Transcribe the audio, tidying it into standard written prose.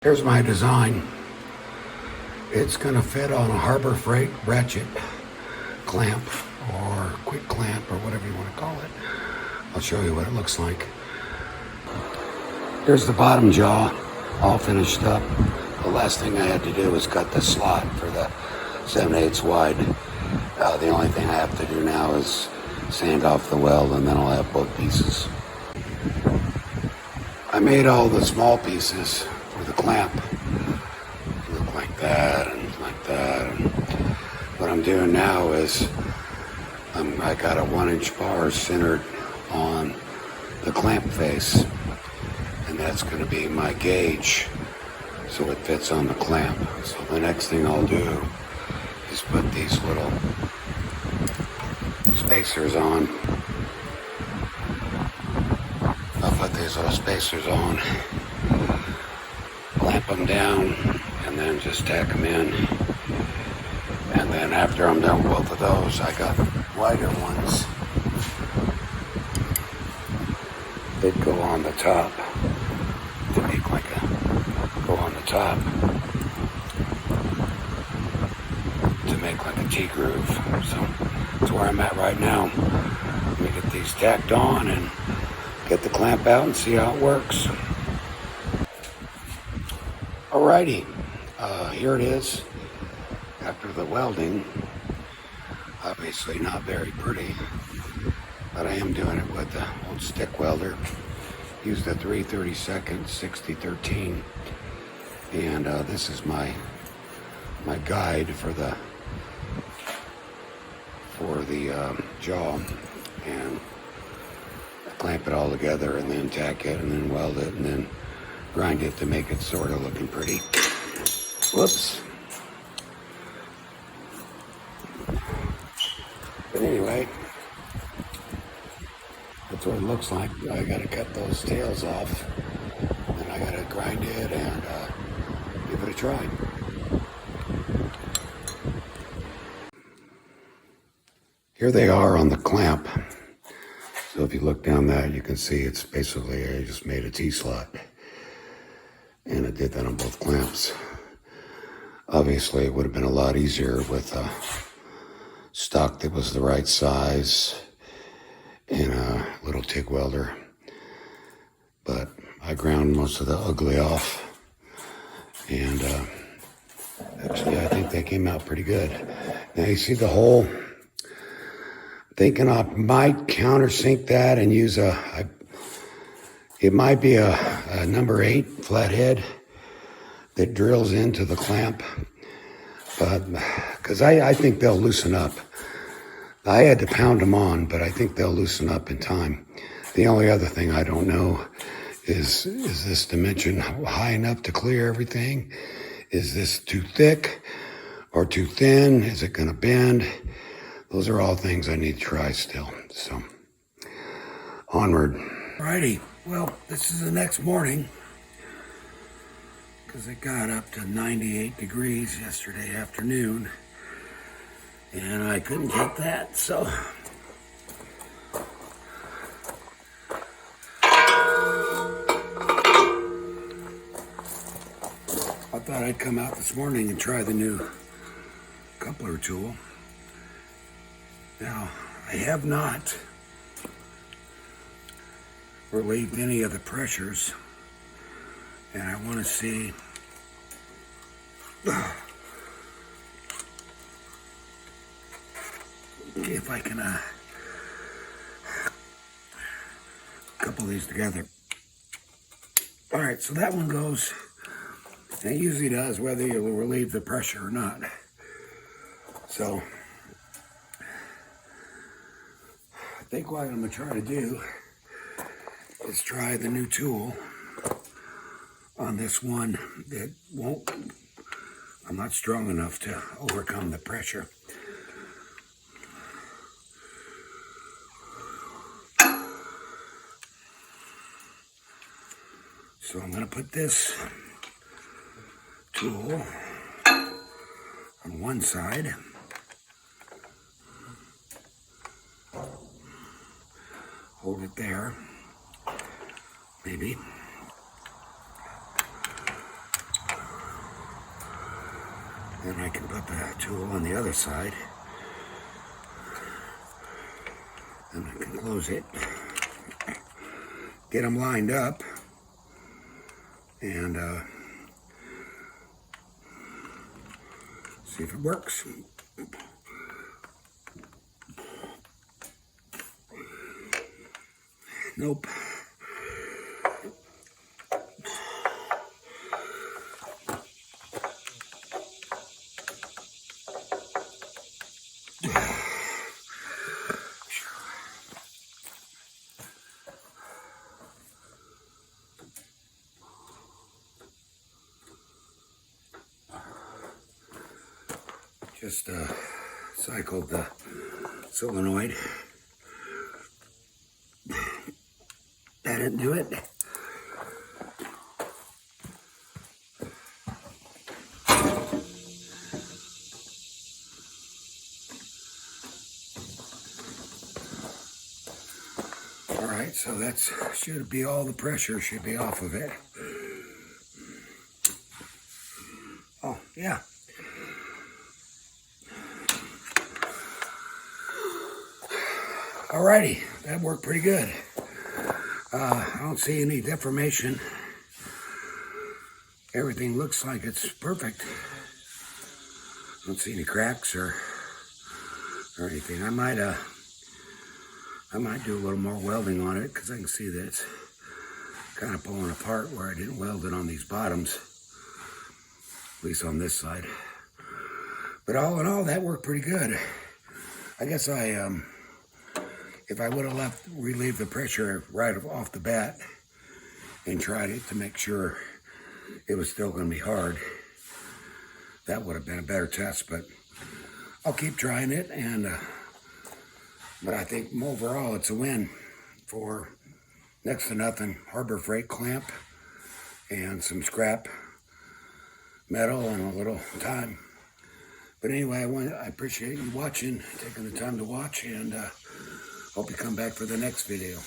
Here's my design. It's going to fit on a Harbor Freight ratchet clamp or quick clamp or whatever you want to call it. I'll show you what it looks like. Here's the bottom jaw all finished up. The last thing I had to do was cut the slot for the 7/8 wide. The only thing I have to do now is sand off the weld, and then I'll have both pieces. I made all the small pieces for the clamp. Look like that and like that. And what I'm doing now is I got a 1-inch bar centered on the clamp face, and that's going to be my gauge so it fits on the clamp. So the next thing I'll do is put these little spacers on. I'll put these little spacers on, clamp them down, and then just tack them in. And then after I'm done with both of those, I got wider ones that go on the top to make like a go on the top to make like a T-groove. So that's where I'm at right now. Let me get these tacked on and get the clamp out and see how it works. Alrighty, here it is after the welding. Obviously not very pretty, but I am doing it with the old stick welder. Use the 3/32 6013, and this is my guide for the jaw, and clamp it all together and then tack it and then weld it and then grind it to make it sort of looking pretty. Whoops. But anyway, that's what it looks like. I gotta cut those tails off, and I gotta grind it and give it a try. Here they are on the clamp. So if you look down that, you can see it's basically, I just made a T-slot. And I did that on both clamps. Obviously, it would have been a lot easier with a stock that was the right size and a little TIG welder. But I ground most of the ugly off. And actually, I think they came out pretty good. Now you see the hole? Thinking I might countersink that and use it might be a number 8 flathead that drills into the clamp, but because I think they'll loosen up. I had to pound them on, but I think they'll loosen up in time. The only other thing I don't know is this dimension high enough to clear everything? Is this too thick or too thin? Is it going to bend? Those are all things I need to try still. So, onward. Alrighty, well, this is the next morning because it got up to 98 degrees yesterday afternoon and I couldn't get that, so I thought I'd come out this morning and try the new coupler tool. Now, I have not relieved any of the pressures, and I want to see if I can couple these together. All right, so that one goes, and it usually does whether you relieve the pressure or not. So I think what I'm going to try to do is try the new tool on this one that won't, I'm not strong enough to overcome the pressure. So I'm going to put this tool on one side. Hold it there, maybe. Then I can put the tool on the other side. And I can close it. Get them lined up. And see if it works. Nope. Just cycled the solenoid. That didn't do it. All right, so that's should be all the pressure should be off of it. Oh, yeah. Alrighty, that worked pretty good. I don't see any deformation. Everything looks like it's perfect. I don't see any cracks or anything. I might do a little more welding on it because I can see that it's kind of pulling apart where I didn't weld it on these bottoms, at least on this side. But all in all, that worked pretty good. I guess if I would have relieved the pressure right off the bat and tried it to make sure it was still going to be hard, that would have been a better test. But I'll keep trying it, but I think overall it's a win for next to nothing Harbor Freight clamp and some scrap metal and a little time. But anyway, I appreciate you watching, taking the time to watch, and hope you come back for the next video.